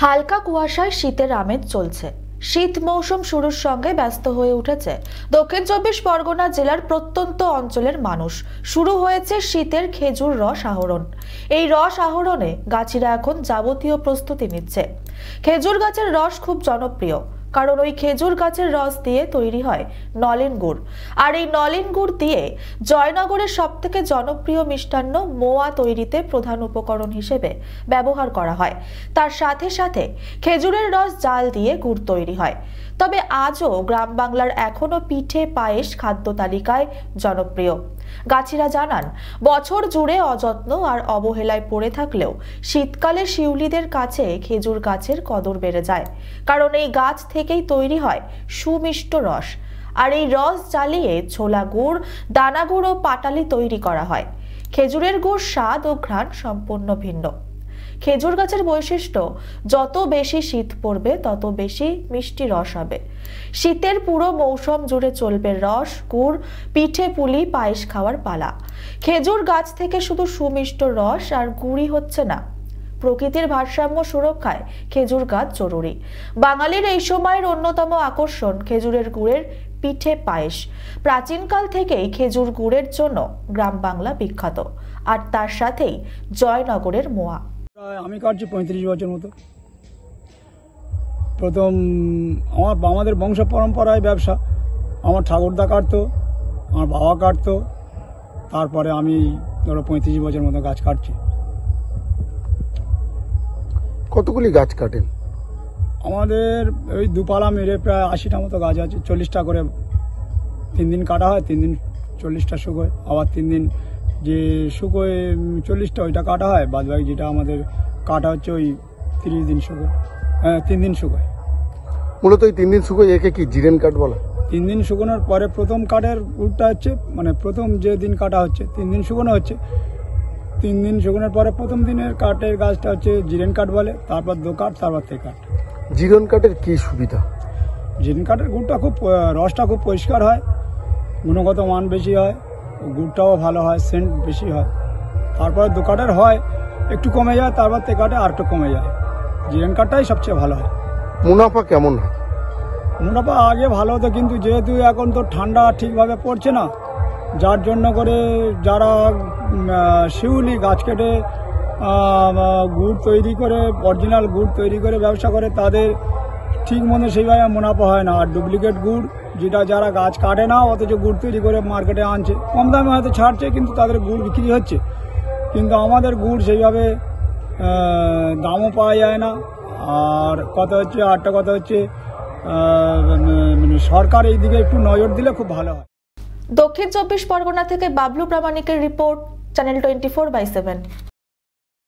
হালকা কুয়াশায় শীতের আমেজ চলছে। শীত মৌসুম শুরুর সঙ্গে ব্যস্ত হয়ে উঠেছে দক্ষিণ চব্বিশ পরগনা জেলার প্রত্যন্ত অঞ্চলের মানুষ। শুরু হয়েছে শীতের খেজুর রস আহরণ। এই রস আহরণে গাছিরা এখন যাবতীয় প্রস্তুতি নিচ্ছে। খেজুর গাছের রস খুব জনপ্রিয়, কারণ ওই খেজুর গাছের রস দিয়ে তৈরি হয় নলেন গুড়। আর এই নলেন গুড় দিয়ে জয়নগরের সবথেকে জনপ্রিয় মিষ্টান্ন মোয়া তৈরিতে প্রধান উপকরণ হিসেবে ব্যবহার করা হয়। তার সাথে সাথে খেজুরের রস জাল দিয়ে গুড় তৈরি হয়। তবে আজও গ্রাম বাংলার এখনো পিঠে পায়েস খাদ্য তালিকায় জনপ্রিয়। গাছিরা জানান, বছর জুড়ে অযত্ন আর অবহেলায় পড়ে থাকলেও শীতকালে শিউলিদের কাছে খেজুর গাছের কদর বেড়ে যায়, কারণ এই গাছ থেকেই তৈরি হয় সুমিষ্ট রস। আর এই রস জ্বালিয়ে ছোলা গুড়, দানা গুড় ও পাটালি তৈরি করা হয়। খেজুরের গুড় স্বাদ ও ঘ্রাণ সম্পূর্ণ ভিন্ন। খেজুর গাছের বৈশিষ্ট্য, যত বেশি শীত পড়বে তত বেশি মিষ্টি রস হবে। শীতের পুরো মৌসুম জুড়ে চলবে রস, গুড়, পিঠে পুলি, পায়েস খাওয়ার পালা। খেজুর গাছ থেকে শুধু সুমিষ্ট রস আর গুড়ই হচ্ছে না, প্রকৃতির ভারসাম্য সুরক্ষায় খেজুর গাছ জরুরি। বাঙালির এই সময়ের অন্যতম আকর্ষণ খেজুরের গুড়ের পিঠে পায়েস। প্রাচীনকাল থেকেই খেজুর গুড়ের জন্য গ্রাম বাংলা বিখ্যাত, আর তার সাথেই জয়নগরের মোয়া। আমি কাটছি 35 বছর মতো। প্রথম আমাদের বংশ পরম্পরায় ব্যবসা। আমার ঠাকুরদা কাটতো, আমার বাবা কাটতো, তারপরে আমি ধরো 35 বছর মতো গাছ কাটছি। কতগুলি গাছ কাটেন? আমাদের ওই দুপালা মেরে প্রায় 80টা মতো গাছ আছে। 40টা করে 3 দিন কাটা হয়, 3 দিন 40টা শুকোয়, আবার 3 দিন যে শুকোয় 40টা ওইটা কাটা হয়, বাদ বাকি যেটা আমাদের কাটা হচ্ছে ওই 30 দিন শুকোয়, 3 দিন শুকোয়। মূলত ওই 3 দিন শুকোয় একে কি জিরেন কাঠ বলা? 3 দিন শুকোনোর পরে প্রথম কাঠের গুড়টা হচ্ছে, মানে প্রথম যে দিন কাটা হচ্ছে 3 দিন শুকোনো হচ্ছে। 3 দিন শুকোনোর পরে প্রথম দিনের কাঠের গাছটা হচ্ছে জিরেন কাঠ বলে, তারপর দো কাঠ, তারপর তে কাঠ। জিরেন কাঠের কি সুবিধা? জিরেন কাঠের গুড়টা খুব রসটা খুব পরিষ্কার হয়, গুণগত মান বেশি হয়, গুড়টাও ভালো হয়, সেন্ট বেশি হয়। তারপরে দু কাঠের হয় একটু কমে যায়, তারপর তে কাঠে আর একটু কমে যায়। জিরেন কাঠটাই সবচেয়ে ভালো হয়। মুনাফা কেমন হয়? মুনাফা আগে ভালো হতো, কিন্তু যেহেতু এখন তো ঠান্ডা ঠিকভাবে পড়ছে না, যার জন্য করে যারা শিউলি গাছ কেটে গুড় তৈরি করে, অরিজিনাল গুড় তৈরি করে ব্যবসা করে, তাদের ঠিক মতো সেইভাবে মুনাফা হয় না। আর ডুপ্লিকেট গুড়, যেটা যারা গাছ কাটে না অথচ গুড় তৈরি করে মার্কেটে আনছে, কম দামে হয়তো ছাড়ছে, কিন্তু তাদের গুড় বিক্রি হচ্ছে। কিন্তু আমাদের গুড় সেইভাবে দামও পাওয়া যায় না। আর কথা হচ্ছে, আরেকটা কথা হচ্ছে, সরকার এই দিকে একটু নজর দিলে খুব ভালো হয়। দক্ষিণ চব্বিশ পরগনা থেকে বাবলু প্রামাণিকের রিপোর্ট, চ্যানেল 24/7।